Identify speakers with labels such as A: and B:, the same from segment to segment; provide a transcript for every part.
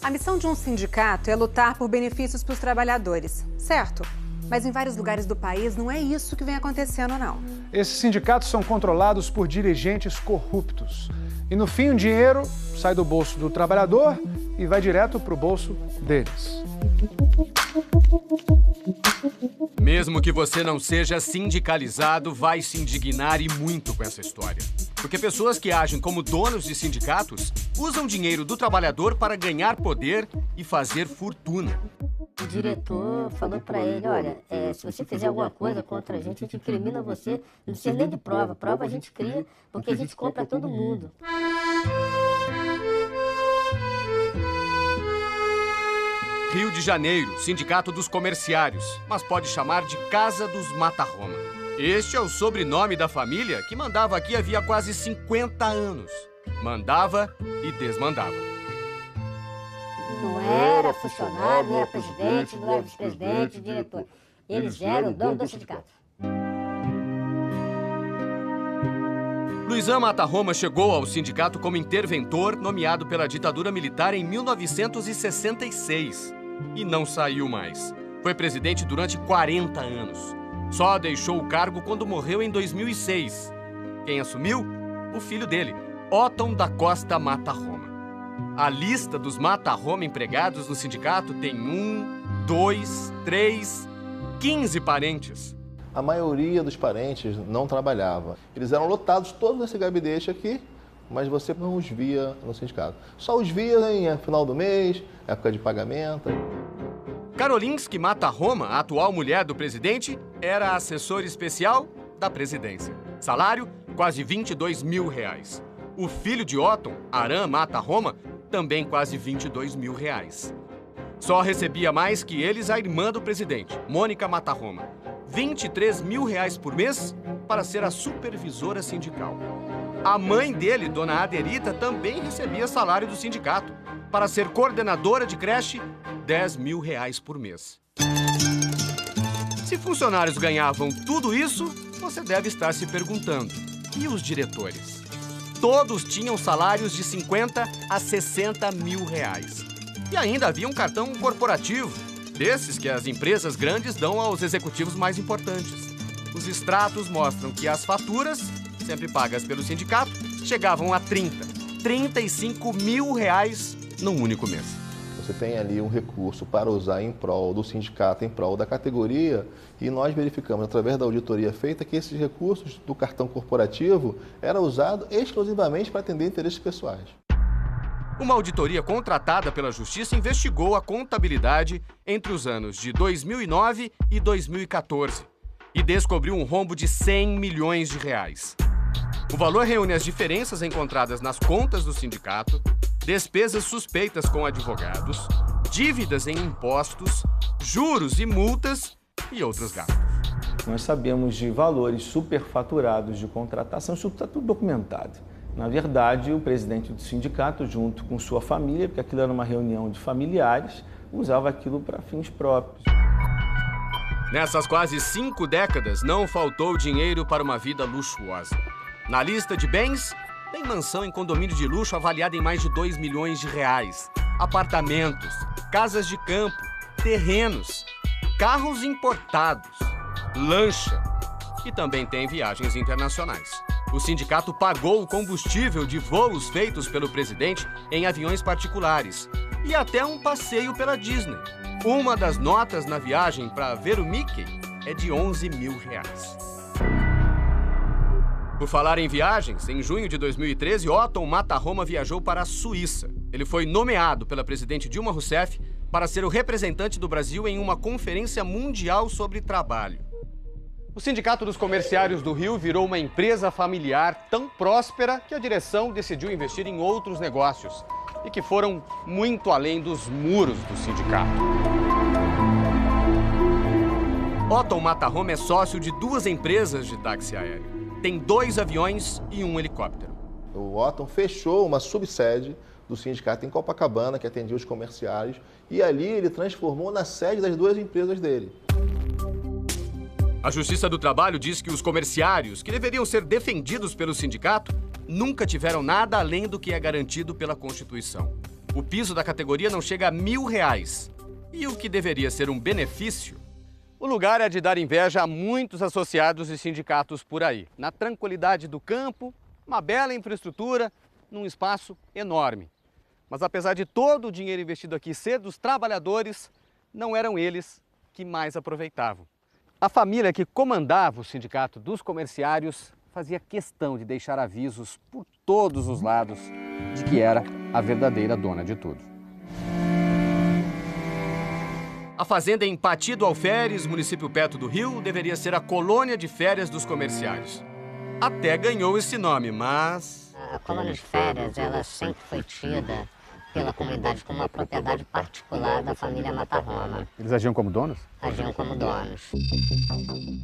A: A missão de um sindicato é lutar por benefícios para os trabalhadores, certo? Mas em vários lugares do país não é isso que vem acontecendo, não.
B: Esses sindicatos são controlados por dirigentes corruptos. E no fim o dinheiro sai do bolso do trabalhador e vai direto para o bolso deles.
C: Mesmo que você não seja sindicalizado, vai se indignar e muito com essa história. Porque pessoas que agem como donos de sindicatos usam dinheiro do trabalhador para ganhar poder e fazer fortuna.
D: O diretor falou para ele, olha, se você fizer alguma coisa contra a gente incrimina você, não precisa nem de prova. Prova a gente cria, porque a gente compra todo mundo.
C: Rio de Janeiro, Sindicato dos Comerciários, mas pode chamar de Casa dos Mata-Roma. Este é o sobrenome da família que mandava aqui havia quase 50 anos. Mandava e desmandava.
D: Não era funcionário, não era presidente, não era vice-presidente, diretor. Eles eram o dono do sindicato.
C: Luizão Mata-Roma chegou ao sindicato como interventor nomeado pela ditadura militar em 1966. E não saiu mais. Foi presidente durante 40 anos. Só deixou o cargo quando morreu em 2006. Quem assumiu? O filho dele, Otton da Costa Mata-Roma. A lista dos Mata-Roma empregados no sindicato tem 15 parentes.
E: A maioria dos parentes não trabalhava. Eles eram lotados todos nesse gabinete aqui, mas você não os via no sindicato. Só os via em final do mês, época de pagamento.
C: Karolinski Mata-Roma, a atual mulher do presidente, era assessor especial da presidência. Salário, quase R$22 mil. O filho de Otton, Aram Mata-Roma, também quase R$22 mil. Só recebia mais que eles a irmã do presidente, Mônica Mata-Roma. R$23 mil por mês para ser a supervisora sindical. A mãe dele, dona Aderita, também recebia salário do sindicato. Para ser coordenadora de creche, R$10 mil por mês. Se funcionários ganhavam tudo isso, você deve estar se perguntando: e os diretores? Todos tinham salários de R$50 a R$60 mil. E ainda havia um cartão corporativo, desses que as empresas grandes dão aos executivos mais importantes. Os extratos mostram que as faturas, sempre pagas pelo sindicato, chegavam a R$35 mil num único mês.
E: Você tem ali um recurso para usar em prol do sindicato, em prol da categoria, e nós verificamos, através da auditoria feita, que esses recursos do cartão corporativo eram usados exclusivamente para atender interesses pessoais.
C: Uma auditoria contratada pela Justiça investigou a contabilidade entre os anos de 2009 e 2014 e descobriu um rombo de R$100 milhões. O valor reúne as diferenças encontradas nas contas do sindicato, despesas suspeitas com advogados, dívidas em impostos, juros e multas e outros gastos.
F: Nós sabemos de valores superfaturados de contratação, isso está tudo documentado. Na verdade, o presidente do sindicato, junto com sua família, porque aquilo era uma reunião de familiares, usava aquilo para fins próprios.
C: Nessas quase 5 décadas, não faltou dinheiro para uma vida luxuosa. Na lista de bens, tem mansão em condomínio de luxo avaliada em mais de R$2 milhões, apartamentos, casas de campo, terrenos, carros importados, lancha e também tem viagens internacionais. O sindicato pagou o combustível de voos feitos pelo presidente em aviões particulares e até um passeio pela Disney. Uma das notas na viagem para ver o Mickey é de R$11 mil. Por falar em viagens, em junho de 2013, Otton Mata-Roma viajou para a Suíça. Ele foi nomeado pela presidente Dilma Rousseff para ser o representante do Brasil em uma conferência mundial sobre trabalho. O Sindicato dos Comerciários do Rio virou uma empresa familiar tão próspera que a direção decidiu investir em outros negócios e que foram muito além dos muros do sindicato. Otton Mata-Roma é sócio de 2 empresas de táxi aéreo. Tem 2 aviões e 1 helicóptero.
E: O Otton fechou uma subsede do sindicato em Copacabana, que atendia os comerciários, e ali ele transformou na sede das 2 empresas dele.
C: A Justiça do Trabalho diz que os comerciários, que deveriam ser defendidos pelo sindicato, nunca tiveram nada além do que é garantido pela Constituição. O piso da categoria não chega a R$1.000. E o que deveria ser um benefício, o lugar é de dar inveja a muitos associados e sindicatos por aí. Na tranquilidade do campo, uma bela infraestrutura, num espaço enorme. Mas apesar de todo o dinheiro investido aqui ser dos trabalhadores, não eram eles que mais aproveitavam. A família que comandava o sindicato dos comerciários fazia questão de deixar avisos por todos os lados de que era a verdadeira dona de tudo. A fazenda em Pati do Alferes, município perto do Rio, deveria ser a colônia de férias dos comerciários. Até ganhou esse nome, mas...
D: A colônia de férias, ela sempre foi tida pela comunidade como uma propriedade particular da família Mata Roma.
B: Eles agiam como donos?
D: Agiam como donos.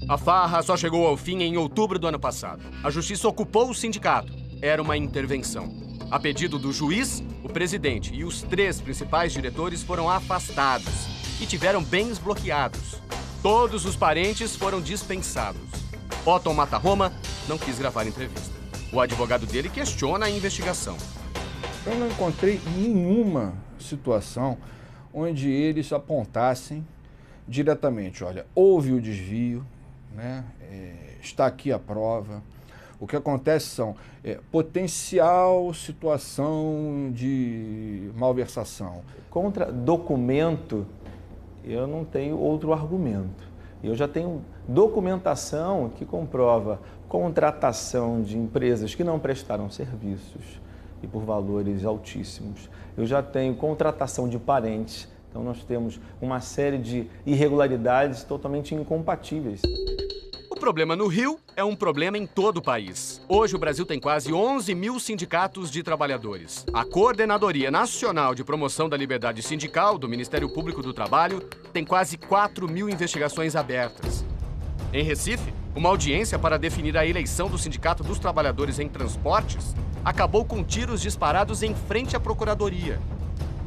C: A farra só chegou ao fim em outubro do ano passado. A justiça ocupou o sindicato. Era uma intervenção. A pedido do juiz, o presidente e os 3 principais diretores foram afastados e tiveram bens bloqueados. Todos os parentes foram dispensados. Otton Mata Roma não quis gravar entrevista. O advogado dele questiona a investigação.
G: Eu não encontrei nenhuma situação onde eles apontassem diretamente, olha, houve o desvio, né? Está aqui a prova. O que acontece são potencial situação de malversação.
F: Contra documento, eu não tenho outro argumento. Eu já tenho documentação que comprova contratação de empresas que não prestaram serviços e por valores altíssimos. Eu já tenho contratação de parentes, então nós temos uma série de irregularidades totalmente incompatíveis.
C: O problema no Rio é um problema em todo o país. Hoje o Brasil tem quase 11 mil sindicatos de trabalhadores. A Coordenadoria Nacional de Promoção da Liberdade Sindical do Ministério Público do Trabalho tem quase 4 mil investigações abertas. Em Recife, uma audiência para definir a eleição do Sindicato dos Trabalhadores em Transportes acabou com tiros disparados em frente à Procuradoria.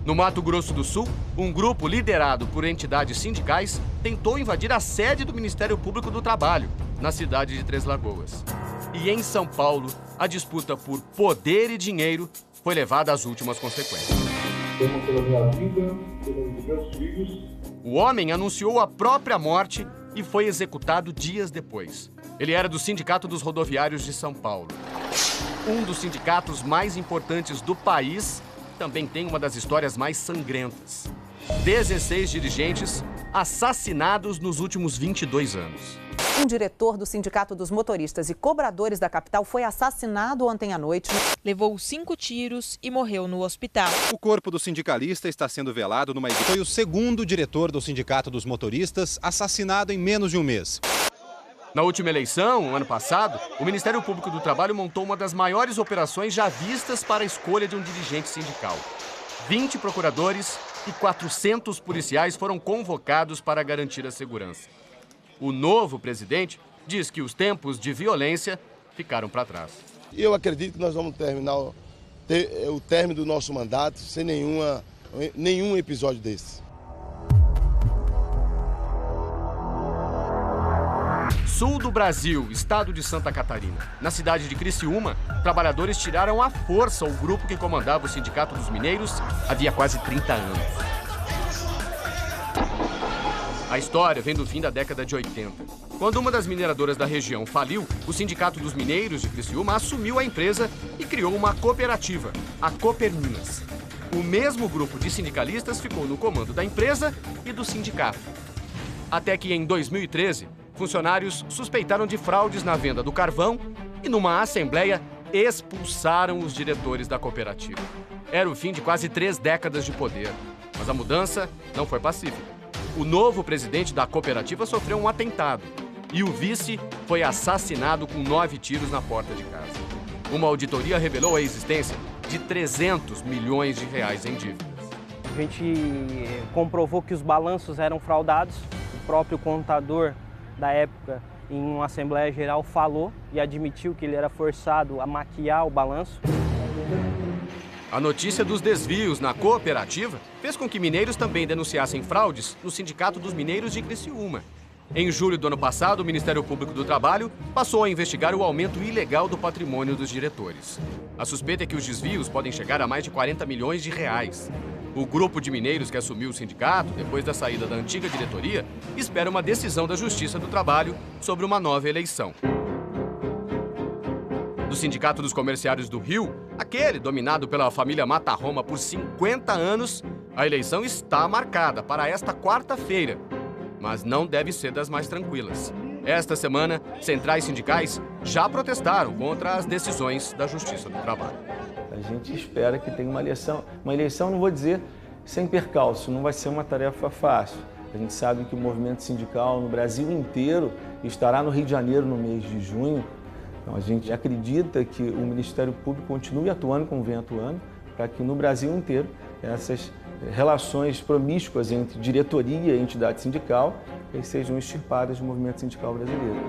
C: No Mato Grosso do Sul, um grupo liderado por entidades sindicais tentou invadir a sede do Ministério Público do Trabalho, na cidade de Três Lagoas. E em São Paulo, a disputa por poder e dinheiro foi levada às últimas consequências.
H: Pela minha vida, pelos meus filhos.
C: O homem anunciou a própria morte e foi executado dias depois. Ele era do Sindicato dos Rodoviários de São Paulo. Um dos sindicatos mais importantes do país também tem uma das histórias mais sangrentas. 16 dirigentes assassinados nos últimos 22 anos.
I: Um diretor do Sindicato dos Motoristas e Cobradores da capital foi assassinado ontem à noite.
J: Levou 5 tiros e morreu no hospital.
K: O corpo do sindicalista está sendo velado numa igreja. Foi o segundo diretor do Sindicato dos Motoristas assassinado em menos de um mês.
C: Na última eleição, ano passado, o Ministério Público do Trabalho montou uma das maiores operações já vistas para a escolha de um dirigente sindical. 20 procuradores e 400 policiais foram convocados para garantir a segurança. O novo presidente diz que os tempos de violência ficaram para trás.
L: Eu acredito que nós vamos terminar o término do nosso mandato sem nenhum episódio desse.
C: Sul do Brasil, estado de Santa Catarina. Na cidade de Criciúma, trabalhadores tiraram à força o grupo que comandava o Sindicato dos Mineiros havia quase 30 anos. A história vem do fim da década de 80. Quando uma das mineradoras da região faliu, o Sindicato dos Mineiros de Criciúma assumiu a empresa e criou uma cooperativa, a Cooperminas. O mesmo grupo de sindicalistas ficou no comando da empresa e do sindicato. Até que em 2013, funcionários suspeitaram de fraudes na venda do carvão e, numa assembleia, expulsaram os diretores da cooperativa. Era o fim de quase 3 décadas de poder, mas a mudança não foi pacífica. O novo presidente da cooperativa sofreu um atentado e o vice foi assassinado com 9 tiros na porta de casa. Uma auditoria revelou a existência de 300 milhões de reais em dívidas.
M: A gente comprovou que os balanços eram fraudados. O próprio contador da época, em uma Assembleia Geral, falou e admitiu que ele era forçado a maquiar o balanço.
C: A notícia dos desvios na cooperativa fez com que mineiros também denunciassem fraudes no Sindicato dos Mineiros de Criciúma. Em julho do ano passado, o Ministério Público do Trabalho passou a investigar o aumento ilegal do patrimônio dos diretores. A suspeita é que os desvios podem chegar a mais de 40 milhões de reais. O grupo de mineiros que assumiu o sindicato, depois da saída da antiga diretoria, espera uma decisão da Justiça do Trabalho sobre uma nova eleição. Do Sindicato dos Comerciários do Rio, aquele dominado pela família Mata Roma por 50 anos, a eleição está marcada para esta quarta-feira, mas não deve ser das mais tranquilas. Esta semana, centrais sindicais já protestaram contra as decisões da Justiça do Trabalho.
F: A gente espera que tenha uma eleição, não vou dizer sem percalço, não vai ser uma tarefa fácil. A gente sabe que o movimento sindical no Brasil inteiro estará no Rio de Janeiro no mês de junho. Então, a gente acredita que o Ministério Público continue atuando como vem atuando, para que no Brasil inteiro essas relações promíscuas entre diretoria e entidade sindical sejam extirpadas do movimento sindical brasileiro.